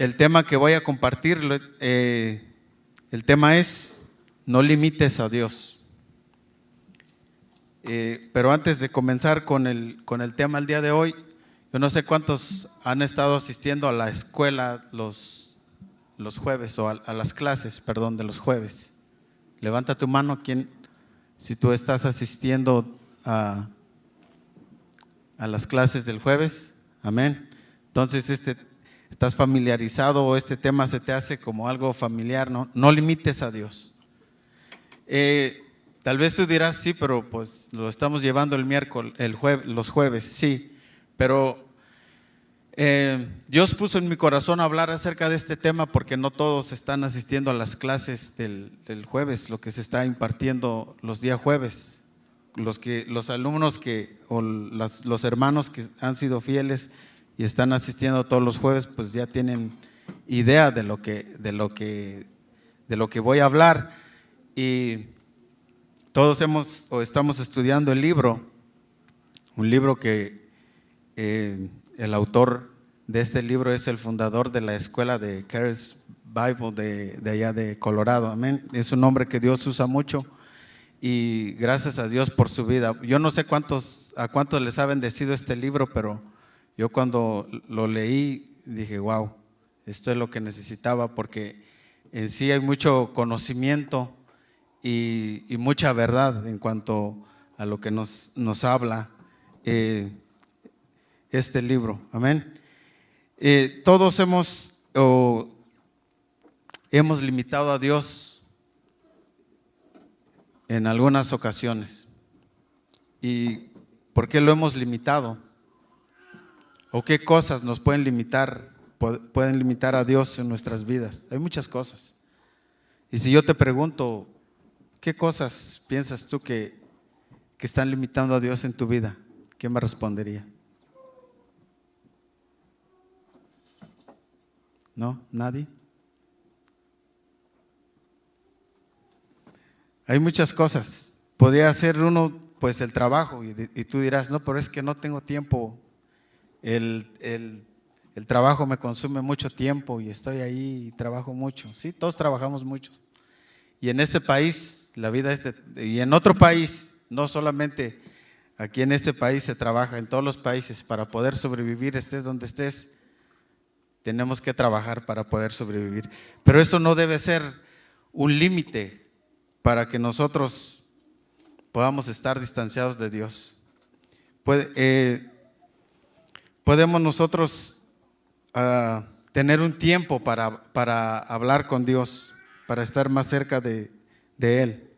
El tema que voy a compartir, el tema es: no limites a Dios. Pero antes de comenzar con el tema el día de hoy, yo no sé cuántos han estado asistiendo a la escuela los jueves, o a las clases, perdón, de los jueves. Levanta tu mano, si tú estás asistiendo a las clases del jueves. Amén. Entonces estás familiarizado, o este tema se te hace como algo familiar, ¿no? No limites a Dios. Tal vez tú dirás, sí, pero pues lo estamos llevando el miércoles, los jueves, sí, pero Dios puso en mi corazón hablar acerca de este tema porque no todos están asistiendo a las clases del jueves, lo que se está impartiendo los días jueves. Los alumnos los hermanos que han sido fieles y están asistiendo todos los jueves, pues ya tienen idea de lo que voy a hablar. Y todos estamos estudiando el libro, un libro que el autor de este libro es el fundador de la escuela de Charis Bible de allá de Colorado. Amén. Es un hombre que Dios usa mucho. Y gracias a Dios por su vida. Yo no sé a cuántos les ha bendecido este libro, pero yo cuando lo leí dije, wow, esto es lo que necesitaba, porque en sí hay mucho conocimiento y mucha verdad en cuanto a lo que nos habla este libro. Amén. Todos hemos limitado a Dios en algunas ocasiones. ¿Y por qué lo hemos limitado? ¿O qué cosas nos pueden limitar a Dios en nuestras vidas? Hay muchas cosas. Y si yo te pregunto, ¿qué cosas piensas tú que están limitando a Dios en tu vida? ¿Quién me respondería? ¿No? ¿Nadie? Hay muchas cosas. Podría ser uno, pues el trabajo, y tú dirás, no, pero es que no tengo tiempo. El trabajo me consume mucho tiempo y estoy ahí y trabajo mucho. Sí, todos trabajamos mucho. Y en este país, la vida y en otro país, no solamente aquí en este país se trabaja, en todos los países, para poder sobrevivir, estés donde estés, tenemos que trabajar para poder sobrevivir. Pero eso no debe ser un límite para que nosotros podamos estar distanciados de Dios. Podemos nosotros tener un tiempo para hablar con Dios, para estar más cerca de Él.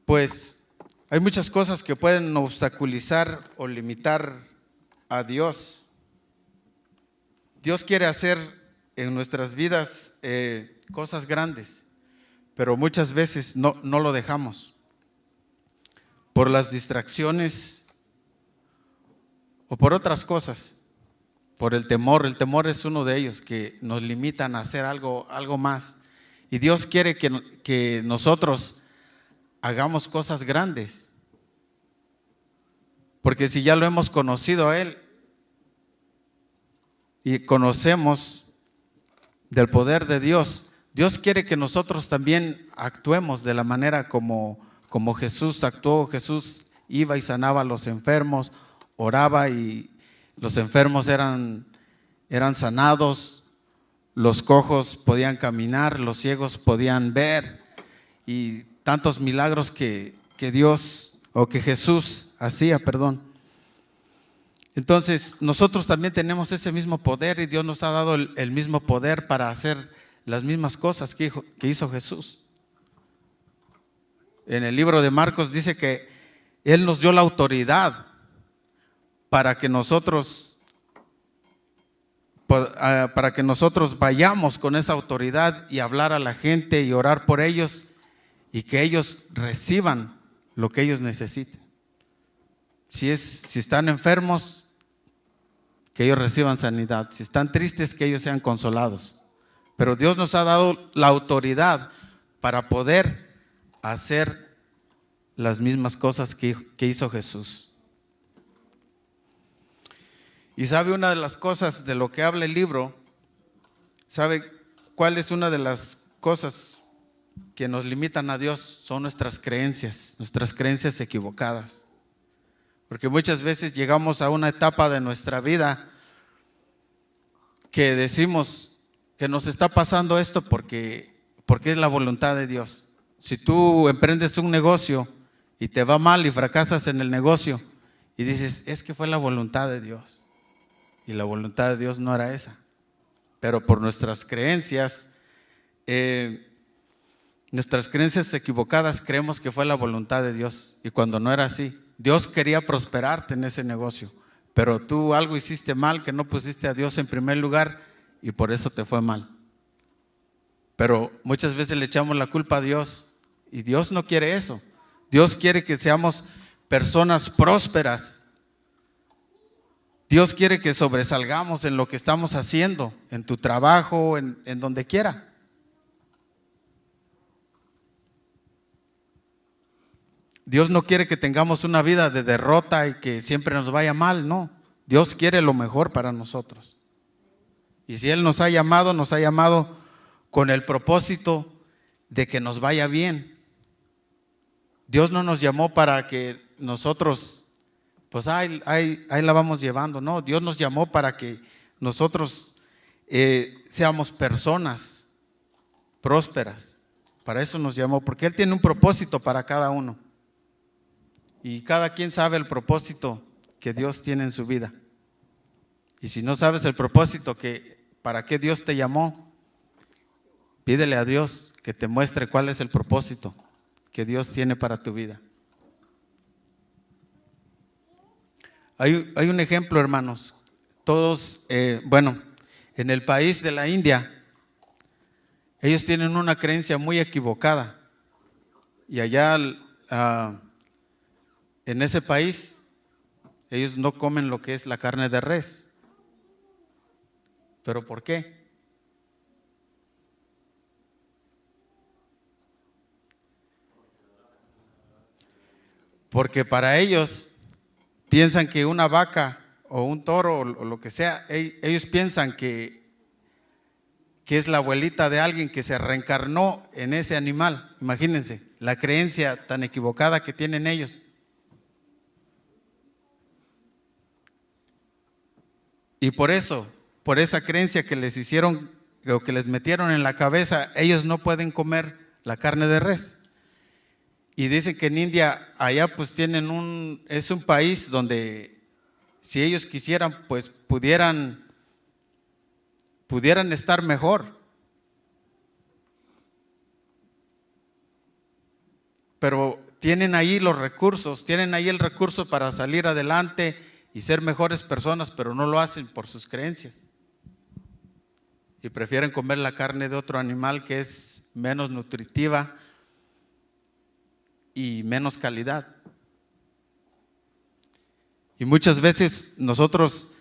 Pues hay muchas cosas que pueden obstaculizar o limitar a Dios. Dios quiere hacer en nuestras vidas cosas grandes, pero muchas veces no lo dejamos por las distracciones o por otras cosas, por el temor. El temor es uno de ellos que nos limitan a hacer algo más. Y Dios quiere que nosotros hagamos cosas grandes, porque si ya lo hemos conocido a Él y conocemos del poder de Dios, Dios quiere que nosotros también actuemos de la manera como Jesús actuó. Jesús iba y sanaba a los enfermos, oraba y los enfermos eran sanados, los cojos podían caminar, los ciegos podían ver, y tantos milagros que Jesús hacía, Entonces nosotros también tenemos ese mismo poder, y Dios nos ha dado el mismo poder para hacer las mismas cosas que hizo Jesús. En el libro de Marcos dice que Él nos dio la autoridad para que nosotros vayamos con esa autoridad y hablar a la gente y orar por ellos, y que ellos reciban lo que ellos necesiten. Si están enfermos, que ellos reciban sanidad. Si están tristes, que ellos sean consolados. Pero Dios nos ha dado la autoridad para poder hacer las mismas cosas que hizo Jesús. Y sabe, una de las cosas de lo que habla el libro ¿Sabe cuál es una de las cosas que nos limitan a Dios? Son nuestras creencias equivocadas. Porque muchas veces llegamos a una etapa de nuestra vida que decimos que nos está pasando esto porque es la voluntad de Dios. Si tú emprendes un negocio y te va mal y fracasas en el negocio y dices, es que fue la voluntad de Dios. Y la voluntad de Dios no era esa. Pero por nuestras creencias equivocadas, creemos que fue la voluntad de Dios. Y cuando no era así, Dios quería prosperarte en ese negocio, pero tú algo hiciste mal, que no pusiste a Dios en primer lugar, y por eso te fue mal. Pero muchas veces le echamos la culpa a Dios, y Dios no quiere eso. Dios quiere que seamos personas prósperas. Dios quiere que sobresalgamos en lo que estamos haciendo, en tu trabajo, en donde quiera. Dios no quiere que tengamos una vida de derrota y que siempre nos vaya mal, no. Dios quiere lo mejor para nosotros. Y si Él nos ha llamado con el propósito de que nos vaya bien. Dios no nos llamó para que nosotros, pues ahí la vamos llevando, no. Dios nos llamó para que nosotros seamos personas prósperas. Para eso nos llamó, porque Él tiene un propósito para cada uno. Y cada quien sabe el propósito que Dios tiene en su vida. Y si no sabes el propósito para qué Dios te llamó, pídele a Dios que te muestre cuál es el propósito que Dios tiene para tu vida. Hay un ejemplo, hermanos. Todos, en el país de la India, ellos tienen una creencia muy equivocada. Y allá en ese país, ellos no comen lo que es la carne de res. ¿Pero por qué? Porque para ellos piensan que una vaca o un toro o lo que sea, ellos piensan que es la abuelita de alguien que se reencarnó en ese animal. Imagínense la creencia tan equivocada que tienen ellos. Y por esa creencia que les hicieron o que les metieron en la cabeza, ellos no pueden comer la carne de res. Y dicen que en India, allá pues es un país donde si ellos quisieran, pues pudieran estar mejor. Pero tienen ahí los recursos, tienen ahí el recurso para salir adelante y ser mejores personas, pero no lo hacen por sus creencias. Y prefieren comer la carne de otro animal que es menos nutritiva y menos calidad. Y muchas veces nosotros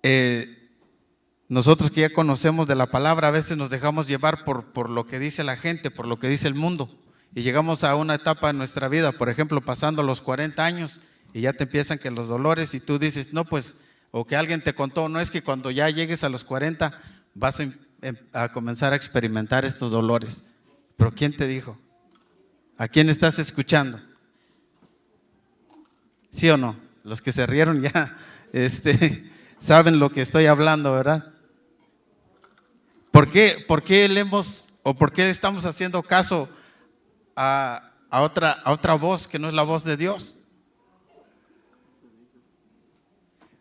que ya conocemos de la palabra, a veces nos dejamos llevar por lo que dice la gente, por lo que dice el mundo. Y llegamos a una etapa en nuestra vida, por ejemplo, pasando los 40 años, y ya te empiezan que los dolores, y tú dices, no, pues, o que alguien te contó, no es que cuando ya llegues a los 40 vas a comenzar a experimentar estos dolores. Pero ¿quién te dijo? ¿A quién estás escuchando? ¿Sí o no? Los que se rieron ya saben lo que estoy hablando, ¿verdad? ¿Por qué estamos haciendo caso a otra voz que no es la voz de Dios?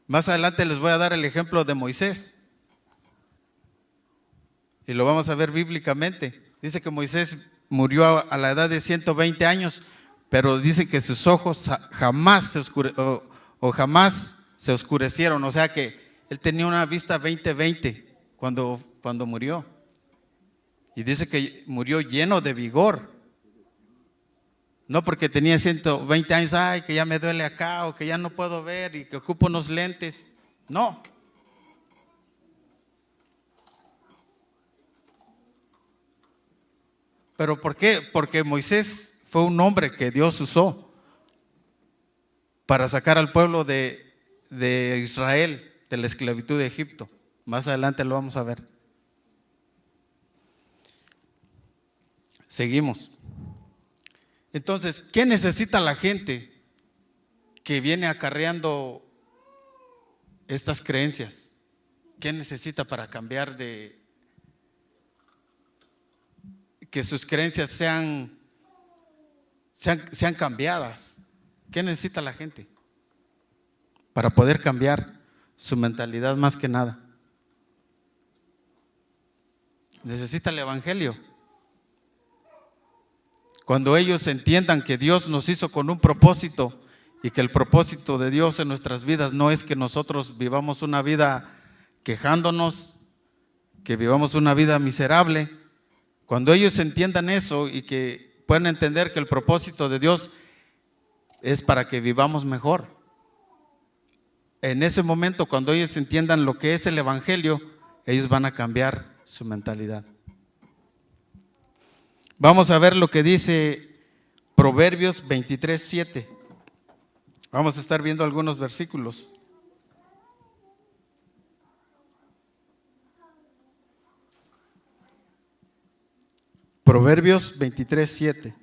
Más adelante les voy a dar el ejemplo de Moisés. Y lo vamos a ver bíblicamente. Dice que Moisés murió a la edad de 120 años, pero dice que sus ojos jamás se oscurecieron. O sea que él tenía una vista 20-20 cuando murió. Y dice que murió lleno de vigor. No porque tenía 120 años, ay, que ya me duele acá, o que ya no puedo ver y que ocupo unos lentes. No. ¿Pero por qué? Porque Moisés fue un hombre que Dios usó para sacar al pueblo de Israel de la esclavitud de Egipto. Más adelante lo vamos a ver. Seguimos. Entonces, ¿qué necesita la gente que viene acarreando estas creencias? ¿Qué necesita para cambiar que sus creencias sean cambiadas? ¿Qué necesita la gente para poder cambiar su mentalidad más que nada? Necesita el evangelio. Cuando ellos entiendan que Dios nos hizo con un propósito y que el propósito de Dios en nuestras vidas no es que nosotros vivamos una vida quejándonos, que vivamos una vida miserable. Cuando ellos entiendan eso y que puedan entender que el propósito de Dios es para que vivamos mejor, en ese momento, cuando ellos entiendan lo que es el evangelio, ellos van a cambiar su mentalidad. Vamos a ver lo que dice Proverbios 23:7. Vamos a estar viendo algunos versículos. Proverbios 23:7.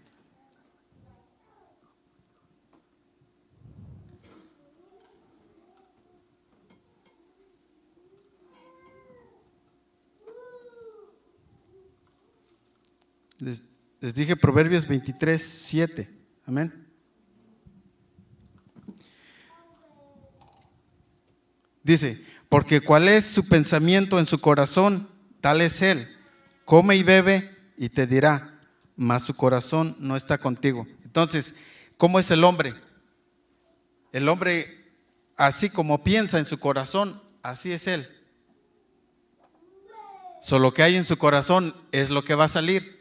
Les dije Proverbios 23:7. Amén. Dice, porque cuál es su pensamiento en su corazón, tal es él. Come y bebe y te dirá, mas su corazón no está contigo. Entonces, ¿cómo es el hombre? El hombre, así como piensa en su corazón, así es él. Solo lo que hay en su corazón es lo que va a salir.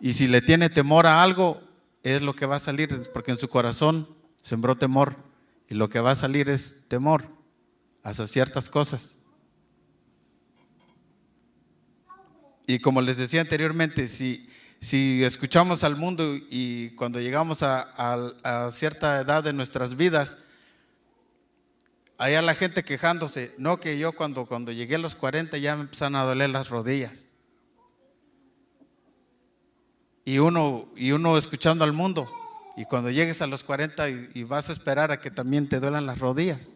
Y si le tiene temor a algo, es lo que va a salir, porque en su corazón sembró temor. Y lo que va a salir es temor hacia ciertas cosas. Y como les decía anteriormente, si escuchamos al mundo y cuando llegamos a cierta edad de nuestras vidas, allá la gente quejándose, no, que yo cuando llegué a los 40 ya me empezaron a doler las rodillas. Y uno escuchando al mundo, y cuando llegues a los 40 y vas a esperar a que también te duelan las rodillas.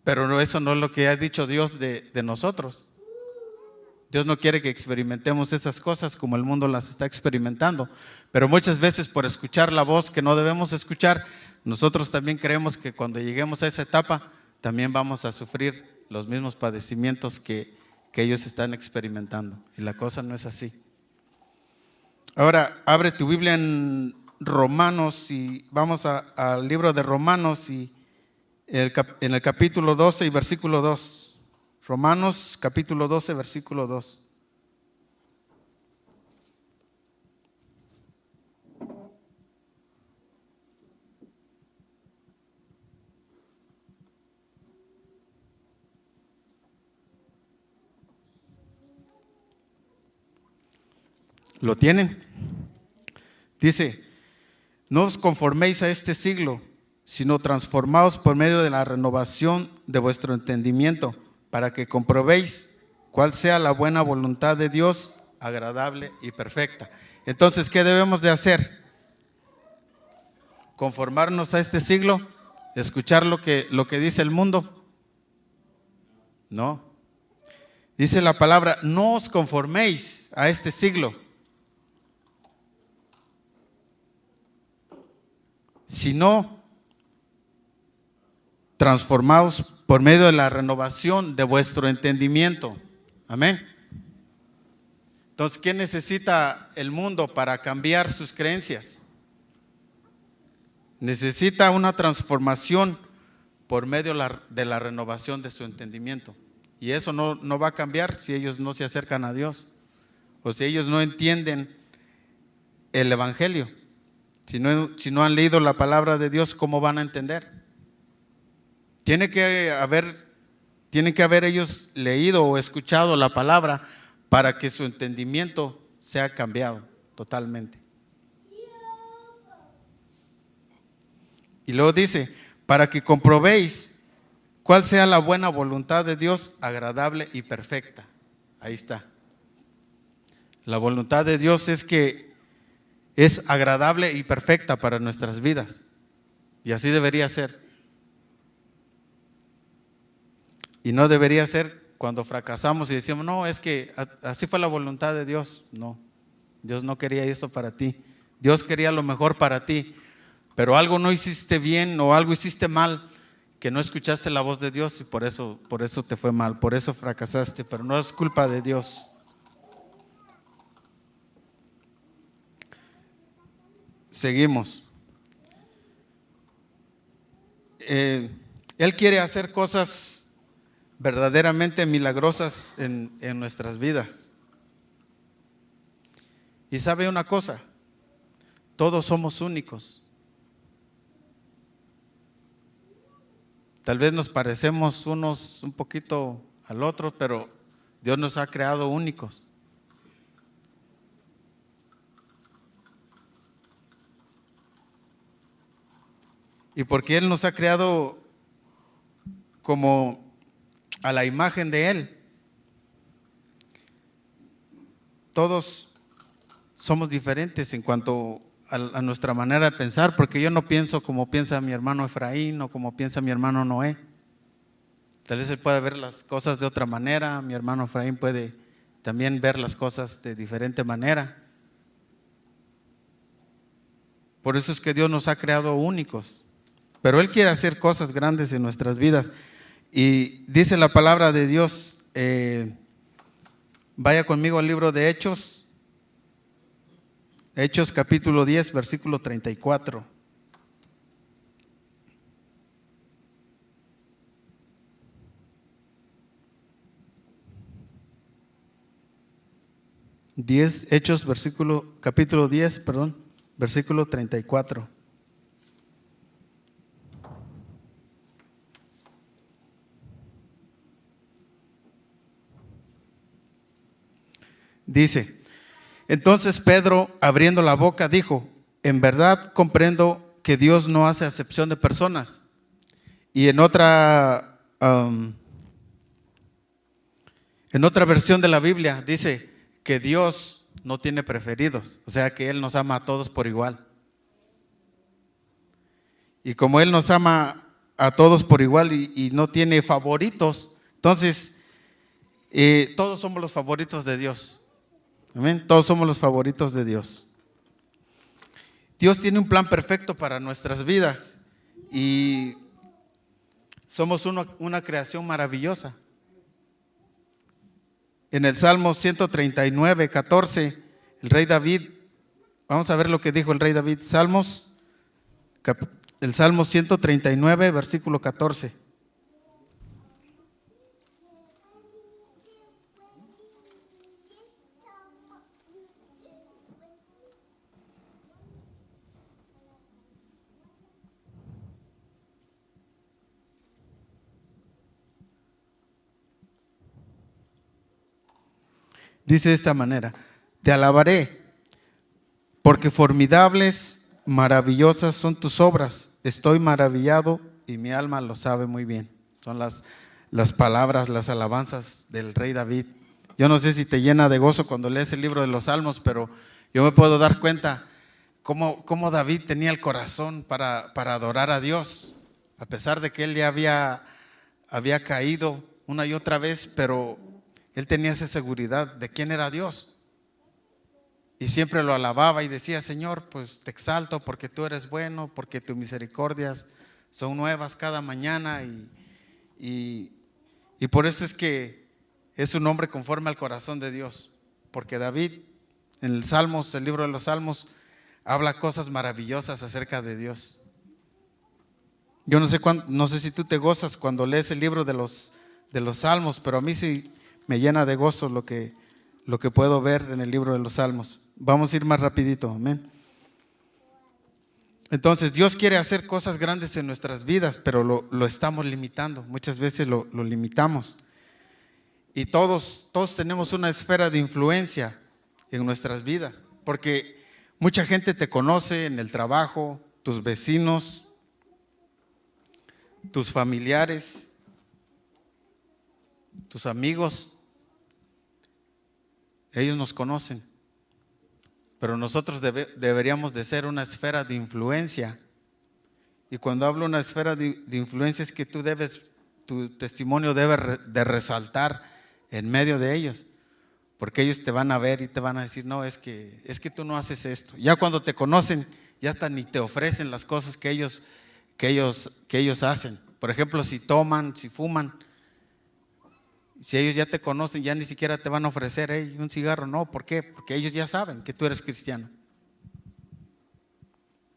Pero eso no es lo que ha dicho Dios de nosotros. Dios no quiere que experimentemos esas cosas como el mundo las está experimentando. Pero muchas veces por escuchar la voz que no debemos escuchar, nosotros también creemos que cuando lleguemos a esa etapa también vamos a sufrir los mismos padecimientos que ellos están experimentando. Y la cosa no es así. Ahora, abre tu Biblia en Romanos y vamos al libro de Romanos y en el capítulo 12 y versículo 2. Romanos capítulo 12, versículo 2. ¿Lo tienen? Dice, no os conforméis a este siglo, sino transformaos por medio de la renovación de vuestro entendimiento, para que comprobéis cuál sea la buena voluntad de Dios, agradable y perfecta. Entonces, ¿qué debemos de hacer? ¿Conformarnos a este siglo? ¿Escuchar lo que dice el mundo? No. Dice la palabra, no os conforméis a este siglo, sino transformados por medio de la renovación de vuestro entendimiento. Amén. Entonces, ¿qué necesita el mundo para cambiar sus creencias? Necesita una transformación por medio de la renovación de su entendimiento. Y eso no va a cambiar si ellos no se acercan a Dios o si ellos no entienden el evangelio. Si no han leído la palabra de Dios, ¿cómo van a entender? Tienen que haber ellos leído o escuchado la palabra para que su entendimiento sea cambiado totalmente. Y luego dice, para que comprobéis cuál sea la buena voluntad de Dios, agradable y perfecta. Ahí está. La voluntad de Dios es que es agradable y perfecta para nuestras vidas. Y así debería ser. Y no debería ser cuando fracasamos y decimos, no, es que así fue la voluntad de Dios. No, Dios no quería eso para ti. Dios quería lo mejor para ti, pero algo no hiciste bien o algo hiciste mal, que no escuchaste la voz de Dios y por eso te fue mal, por eso fracasaste, pero no es culpa de Dios. Seguimos. Él quiere hacer cosas verdaderamente milagrosas en nuestras vidas. Y sabe una cosa, todos somos únicos. Tal vez nos parecemos unos un poquito al otro, pero Dios nos ha creado únicos. Y porque Él nos ha creado como a la imagen de Él, todos somos diferentes en cuanto a nuestra manera de pensar, porque yo no pienso como piensa mi hermano Efraín o como piensa mi hermano Noé. Tal vez él pueda ver las cosas de otra manera, mi hermano Efraín puede también ver las cosas de diferente manera. Por eso es que Dios nos ha creado únicos, pero Él quiere hacer cosas grandes en nuestras vidas. Y dice la palabra de Dios, vaya conmigo al libro de Hechos. Hechos capítulo 10, versículo 34. Hechos capítulo 10, versículo 34. Dice, entonces Pedro, abriendo la boca, dijo, en verdad comprendo que Dios no hace acepción de personas. Y en otra versión de la Biblia dice que Dios no tiene preferidos, o sea que Él nos ama a todos por igual. Y como Él nos ama a todos por igual y no tiene favoritos, entonces todos somos los favoritos de Dios. Amén. Todos somos los favoritos de Dios. Dios tiene un plan perfecto para nuestras vidas y somos una creación maravillosa. En el Salmo 139, 14, el rey David, vamos a ver lo que dijo el rey David. El Salmo 139, versículo 14. Dice de esta manera, te alabaré, porque formidables, maravillosas son tus obras. Estoy maravillado y mi alma lo sabe muy bien. Son las palabras, las alabanzas del rey David. Yo no sé si te llena de gozo cuando lees el libro de los Salmos, pero yo me puedo dar cuenta cómo David tenía el corazón para adorar a Dios, a pesar de que él ya había caído una y otra vez, pero él tenía esa seguridad de quién era Dios. Y siempre lo alababa y decía, Señor, pues te exalto porque tú eres bueno, porque tus misericordias son nuevas cada mañana. Y por eso es que es un hombre conforme al corazón de Dios. Porque David, en el Salmos, el libro de los Salmos, habla cosas maravillosas acerca de Dios. Yo no sé si tú te gozas cuando lees el libro de los Salmos, pero a mí sí me llena de gozo lo que puedo ver en el libro de los Salmos. Vamos a ir más rapidito, amén. Entonces Dios quiere hacer cosas grandes en nuestras vidas, pero lo estamos limitando. Muchas veces lo limitamos. Y todos tenemos una esfera de influencia en nuestras vidas, porque mucha gente te conoce en el trabajo, tus vecinos, tus familiares, tus amigos, ellos nos conocen, pero nosotros deberíamos de ser una esfera de influencia. Y cuando hablo de una esfera de influencia es que tu testimonio debe de resaltar en medio de ellos, porque ellos te van a ver y te van a decir, no, es que tú no haces esto. Ya cuando te conocen, ya hasta ni te ofrecen las cosas que ellos hacen. Por ejemplo, si toman, si fuman, si ellos ya te conocen, ya ni siquiera te van a ofrecer un cigarro. No, ¿por qué? Porque ellos ya saben que tú eres cristiano.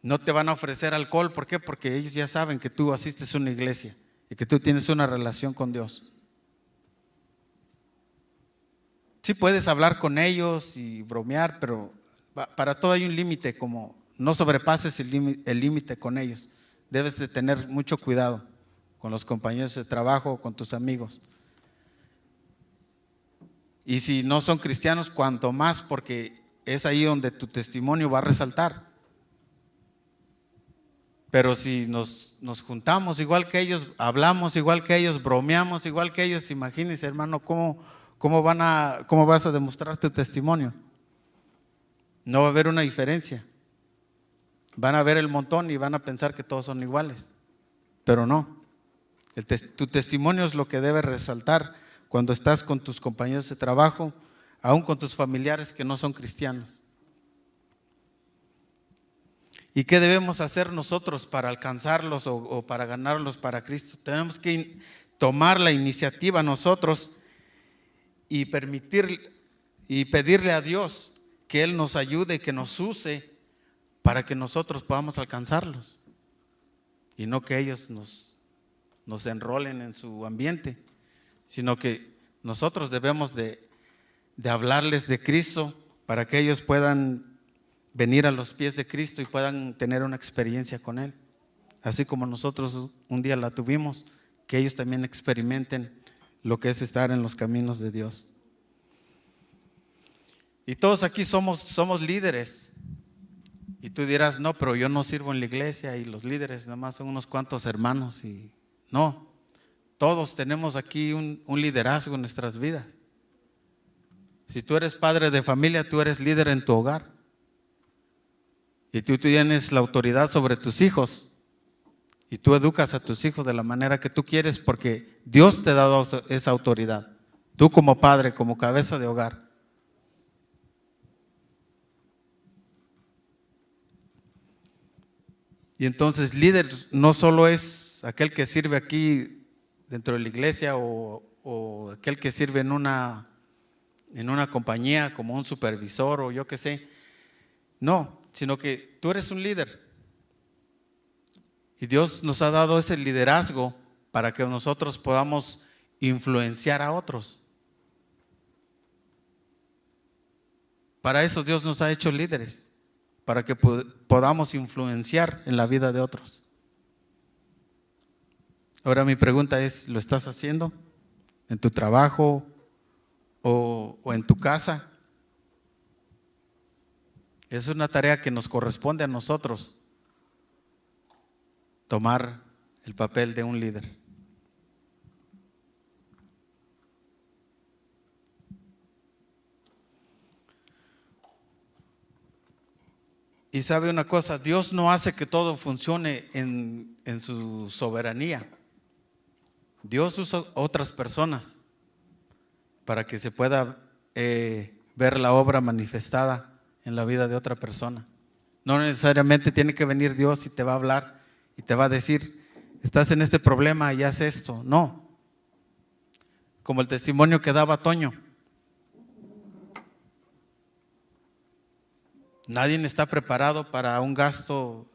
No te van a ofrecer alcohol, ¿por qué? Porque ellos ya saben que tú asistes a una iglesia y que tú tienes una relación con Dios. Sí puedes hablar con ellos y bromear, pero para todo hay un límite, como no sobrepases el límite con ellos. Debes de tener mucho cuidado con los compañeros de trabajo, con tus amigos. Y si no son cristianos, cuanto más, porque es ahí donde tu testimonio va a resaltar. Pero si nos juntamos igual que ellos, hablamos igual que ellos, bromeamos igual que ellos, imagínense, hermano, ¿cómo vas a demostrar tu testimonio? No va a haber una diferencia. Van a ver el montón y van a pensar que todos son iguales, pero no. Tu testimonio es lo que debe resaltar cuando estás con tus compañeros de trabajo, aún con tus familiares que no son cristianos. ¿Y qué debemos hacer nosotros para alcanzarlos o para ganarlos para Cristo? Tenemos que tomar la iniciativa nosotros y pedirle a Dios que Él nos ayude, que nos use para que nosotros podamos alcanzarlos y no que ellos nos enrolen en su ambiente, sino que nosotros debemos de hablarles de Cristo para que ellos puedan venir a los pies de Cristo y puedan tener una experiencia con Él, así como nosotros un día la tuvimos, que ellos también experimenten lo que es estar en los caminos de Dios. Y todos aquí somos líderes. Y tú dirás, no, pero yo no sirvo en la iglesia y los líderes nada más son unos cuantos hermanos. Y no, todos tenemos aquí un liderazgo en nuestras vidas. Si tú eres padre de familia, tú eres líder en tu hogar. Y tú tienes la autoridad sobre tus hijos. Y tú educas a tus hijos de la manera que tú quieres porque Dios te ha dado esa autoridad. Tú como padre, como cabeza de hogar. Y entonces líder no solo es aquel que sirve aquí dentro de la iglesia o aquel que sirve en una compañía como un supervisor o yo qué sé. No, sino que tú eres un líder. Y Dios nos ha dado ese liderazgo para que nosotros podamos influenciar a otros. Para eso Dios nos ha hecho líderes, para que podamos influenciar en la vida de otros. Ahora mi pregunta es, ¿lo estás haciendo en tu trabajo o en tu casa? Es una tarea que nos corresponde a nosotros, tomar el papel de un líder. Y sabe una cosa, Dios no hace que todo funcione en su soberanía. Dios usa otras personas para que se pueda ver la obra manifestada en la vida de otra persona. No necesariamente tiene que venir Dios y te va a hablar y te va a decir, estás en este problema y haz esto. No. Como el testimonio que daba Toño. Nadie está preparado para un gasto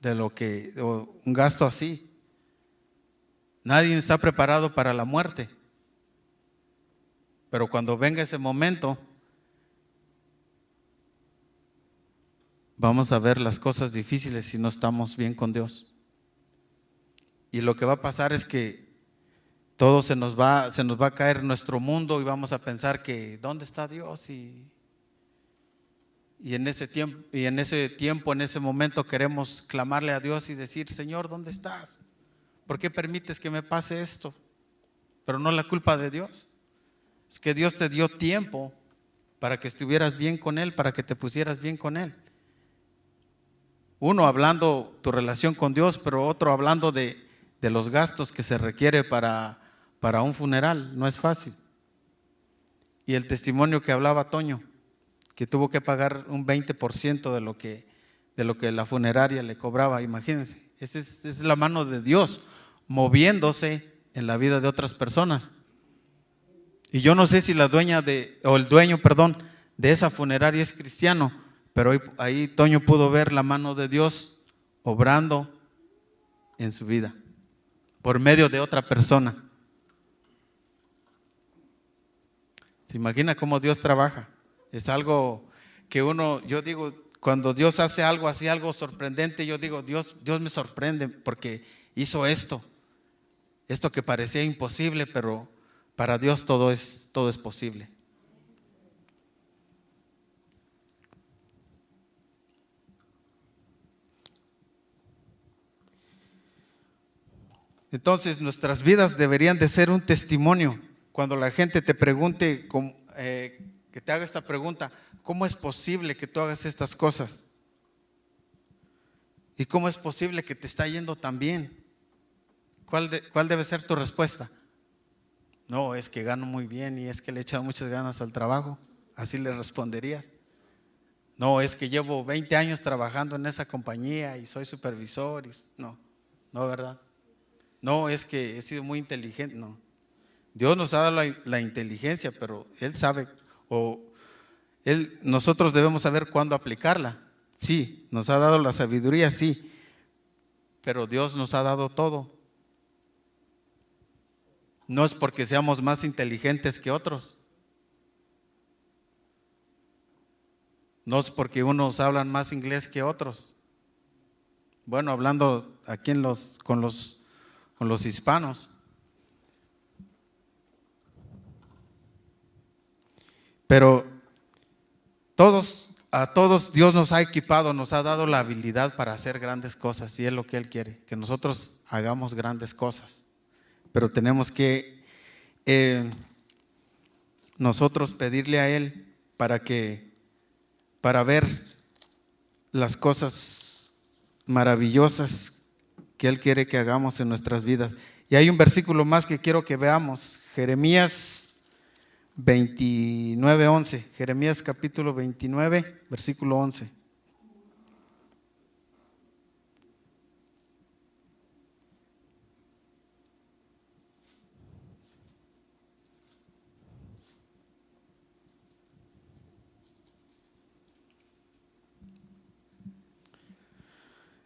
un gasto así. Nadie está preparado para la muerte. Pero cuando venga ese momento, vamos a ver las cosas difíciles si no estamos bien con Dios. Y lo que va a pasar es que todo se nos va a caer nuestro mundo y vamos a pensar que ¿dónde está Dios? Y en ese tiempo, en ese momento queremos clamarle a Dios y decir, Señor, ¿dónde estás? ¿Por qué permites que me pase esto? pero no la culpa de Dios. Es que Dios te dio tiempo para que estuvieras bien con Él, para que te pusieras bien con Él. Uno hablando tu relación con Dios, pero otro hablando de los gastos que se requiere para un funeral. No es fácil. Y el testimonio que hablaba Toño, que tuvo que pagar un 20% de lo que la funeraria le cobraba. Imagínense, esa es la mano de Dios moviéndose en la vida de otras personas. Y yo no sé si el dueño de esa funeraria es cristiano, pero ahí Toño pudo ver la mano de Dios obrando en su vida por medio de otra persona. ¿Se imagina cómo Dios trabaja? Es algo que yo digo, cuando Dios hace algo así, algo sorprendente, yo digo, Dios me sorprende porque hizo esto que parecía imposible, pero para Dios todo es posible. Entonces, nuestras vidas deberían de ser un testimonio. Cuando la gente te pregunte, que te haga esta pregunta, ¿cómo es posible que tú hagas estas cosas? ¿Y cómo es posible que te está yendo tan bien? ¿Cuál debe ser tu respuesta? No, es que gano muy bien y es que le he echado muchas ganas al trabajo. Así le responderías. No, es que llevo 20 años trabajando en esa compañía y soy supervisor. No, ¿verdad? No, es que he sido muy inteligente. No. Dios nos ha dado la inteligencia, pero Él sabe, nosotros debemos saber cuándo aplicarla. Sí, nos ha dado la sabiduría, sí, pero Dios nos ha dado todo. No es porque seamos más inteligentes que otros. No es porque unos hablan más inglés que otros. Bueno, hablando aquí con los hispanos. Pero a todos Dios nos ha equipado, nos ha dado la habilidad para hacer grandes cosas, y es lo que Él quiere, que nosotros hagamos grandes cosas. Pero tenemos que nosotros pedirle a Él para ver las cosas maravillosas que Él quiere que hagamos en nuestras vidas. Y hay un versículo más que quiero que veamos, Jeremías 29:11, Jeremías capítulo 29, versículo 11.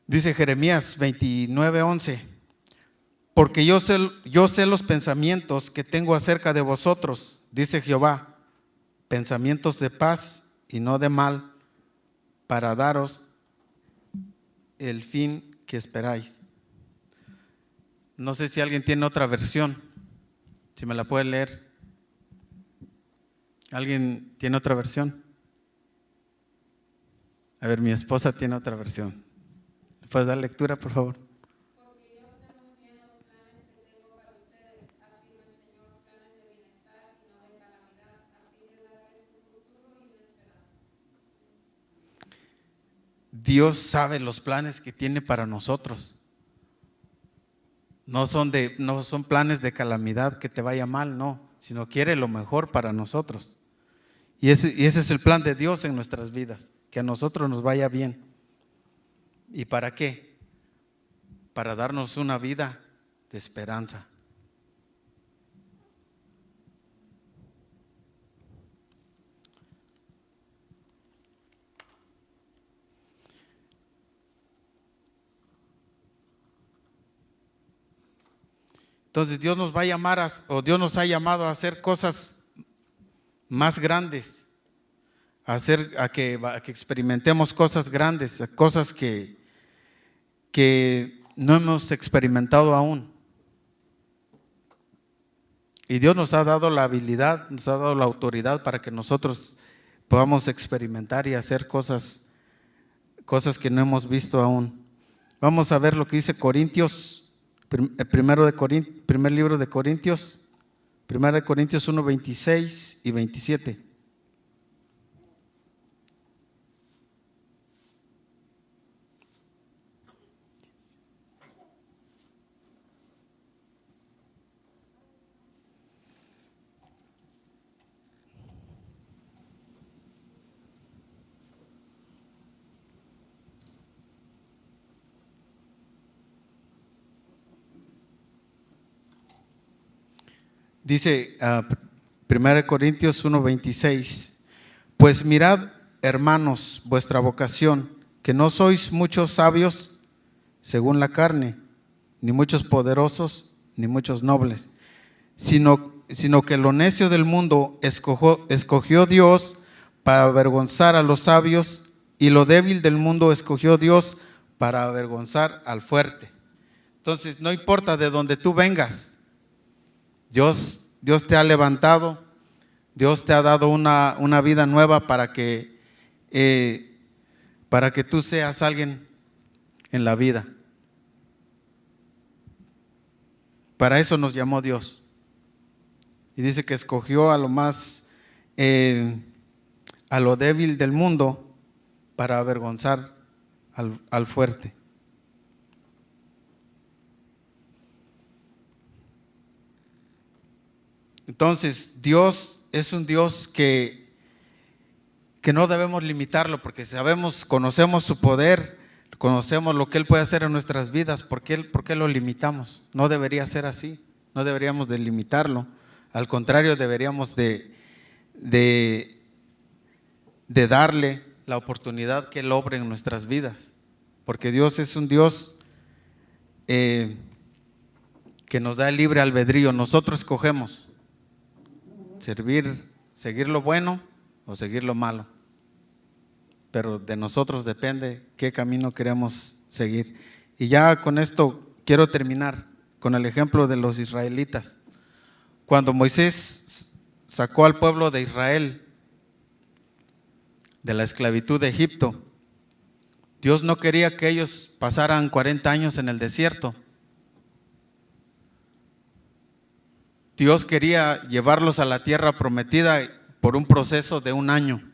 Dice Jeremías 29:11, porque yo sé los pensamientos que tengo acerca de vosotros, dice Jehová, pensamientos de paz y no de mal, para daros el fin que esperáis. No sé si alguien tiene otra versión, si me la puede leer. ¿Alguien tiene otra versión? A ver, mi esposa tiene otra versión. ¿Le puedes dar lectura, por favor? Porque yo sé muy bien los planes que tengo para ustedes, afirma el Señor, planes de bienestar y no de calamidad, a fin de darles un futuro y una esperanza. Dios sabe los planes que tiene para nosotros. No son planes de calamidad, que te vaya mal, no, sino quiere lo mejor para nosotros. Y ese es el plan de Dios en nuestras vidas, que a nosotros nos vaya bien. ¿Y para qué? Para darnos una vida de esperanza. Entonces Dios nos va a llamar o Dios nos ha llamado a hacer cosas más grandes, a que experimentemos cosas grandes, cosas que no hemos experimentado aún. Y Dios nos ha dado la habilidad, nos ha dado la autoridad para que nosotros podamos experimentar y hacer cosas que no hemos visto aún. Vamos a ver lo que dice Corintios, primer libro de Corintios, Primera de Corintios 1, 26 y 27. Dice 1 Corintios 1:26, pues mirad, hermanos, vuestra vocación, que no sois muchos sabios según la carne, ni muchos poderosos, ni muchos nobles, sino que lo necio del mundo escogió Dios para avergonzar a los sabios, y lo débil del mundo escogió Dios para avergonzar al fuerte. Entonces, no importa de dónde tú vengas, Dios te ha levantado, Dios te ha dado una vida nueva para que tú seas alguien en la vida. Para eso nos llamó Dios. Y dice que escogió a lo más, a lo débil del mundo para avergonzar al fuerte. Entonces, Dios es un Dios que no debemos limitarlo, porque conocemos su poder, conocemos lo que Él puede hacer en nuestras vidas. ¿Por qué lo limitamos? No debería ser así, no deberíamos de limitarlo. Al contrario, deberíamos de darle la oportunidad que Él obre en nuestras vidas, porque Dios es un Dios que nos da el libre albedrío. Nosotros escogemos seguir lo bueno o seguir lo malo, pero de nosotros depende qué camino queremos seguir. Y ya con esto quiero terminar con el ejemplo de los israelitas. Cuando Moisés sacó al pueblo de Israel de la esclavitud de Egipto, Dios no quería que ellos pasaran 40 años en el desierto. Dios quería llevarlos a la tierra prometida por un proceso de 1 año.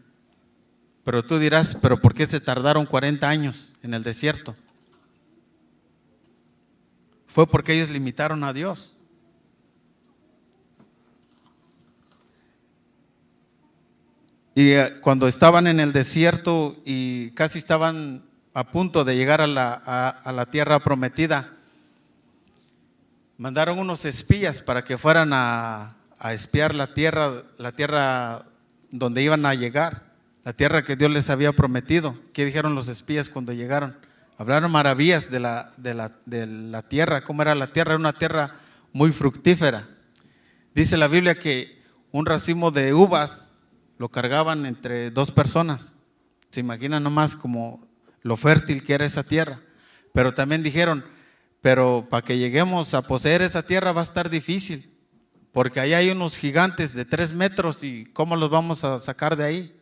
Pero tú dirás, ¿pero por qué se tardaron 40 años en el desierto? Fue porque ellos limitaron a Dios. Y cuando estaban en el desierto y casi estaban a punto de llegar a la tierra prometida, mandaron unos espías para que fueran a espiar la tierra donde iban a llegar, la tierra que Dios les había prometido. ¿Qué dijeron los espías cuando llegaron? Hablaron maravillas de la tierra, cómo era la tierra. Era una tierra muy fructífera. Dice la Biblia que un racimo de uvas lo cargaban entre 2 personas. Se imaginan nomás como lo fértil que era esa tierra. Pero también dijeron, pero para que lleguemos a poseer esa tierra va a estar difícil, porque ahí hay unos gigantes de 3 metros y ¿cómo los vamos a sacar de ahí?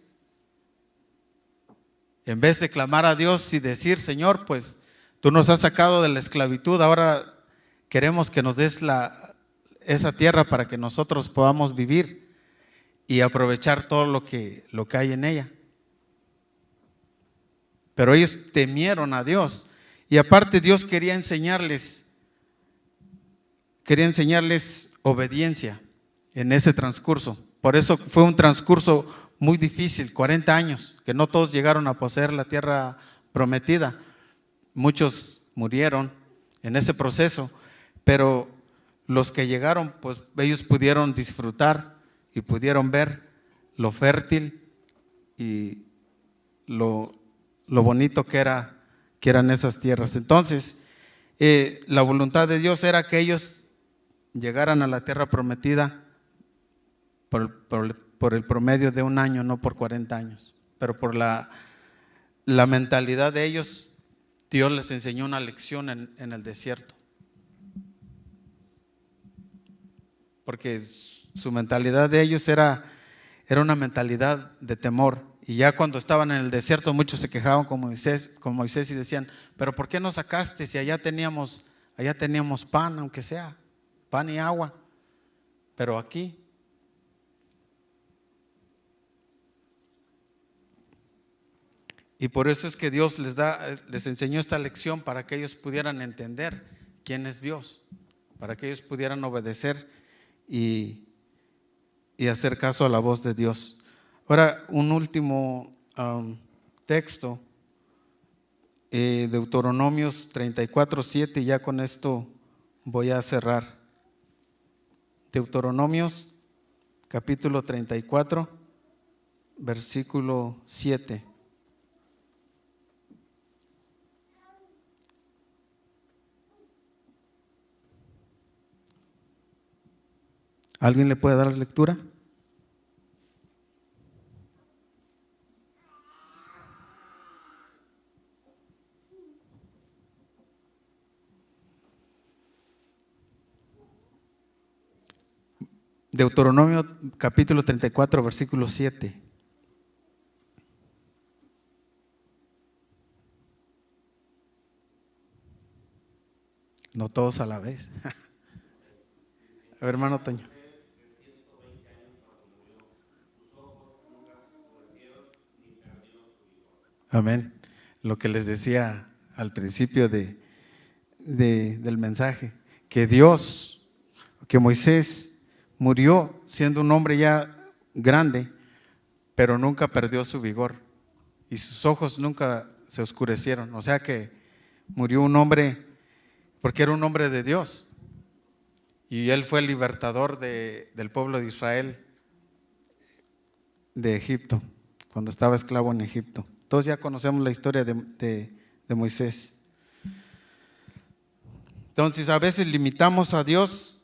En vez de clamar a Dios y decir, Señor, pues tú nos has sacado de la esclavitud, ahora queremos que nos des esa tierra para que nosotros podamos vivir y aprovechar todo lo que hay en ella. Pero ellos temieron a Dios. Y aparte Dios quería enseñarles obediencia en ese transcurso. Por eso fue un transcurso muy difícil, 40 años, que no todos llegaron a poseer la tierra prometida. Muchos murieron en ese proceso, pero los que llegaron, pues ellos pudieron disfrutar y pudieron ver lo fértil y lo bonito que eran esas tierras. Entonces, la voluntad de Dios era que ellos llegaran a la tierra prometida por el promedio de 1 año, no por 40 años. Pero por la mentalidad de ellos, Dios les enseñó una lección en el desierto. Porque su mentalidad de ellos era una mentalidad de temor. Y ya cuando estaban en el desierto, muchos se quejaban con Moisés y decían, pero ¿por qué nos sacaste si allá teníamos pan, aunque sea, pan y agua? pero aquí. Y por eso es que Dios les enseñó esta lección para que ellos pudieran entender quién es Dios, para que ellos pudieran obedecer y hacer caso a la voz de Dios. Ahora, un último texto, Deuteronomios 34:7, y ya con esto voy a cerrar. Deuteronomios capítulo 34, versículo 7. ¿Alguien le puede dar lectura? Deuteronomio capítulo 34, versículo 7. No todos a la vez. A ver, hermano Toño. Amén. Lo que les decía al principio del mensaje, que Moisés murió siendo un hombre ya grande, pero nunca perdió su vigor y sus ojos nunca se oscurecieron. O sea que murió un hombre porque era un hombre de Dios y él fue el libertador del pueblo de Israel de Egipto, cuando estaba esclavo en Egipto. Todos ya conocemos la historia de Moisés. Entonces, a veces limitamos a Dios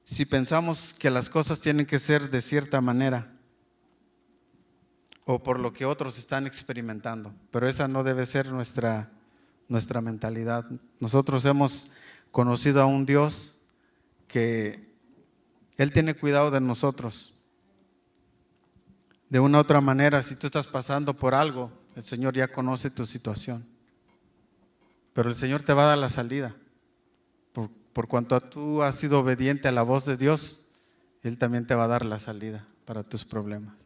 si pensamos que las cosas tienen que ser de cierta manera o por lo que otros están experimentando, pero esa no debe ser nuestra mentalidad. Nosotros hemos conocido a un Dios que Él tiene cuidado de nosotros. De una u otra manera, si tú estás pasando por algo, el Señor ya conoce tu situación, pero el Señor te va a dar la salida. Por cuanto tú has sido obediente a la voz de Dios, Él también te va a dar la salida para tus problemas.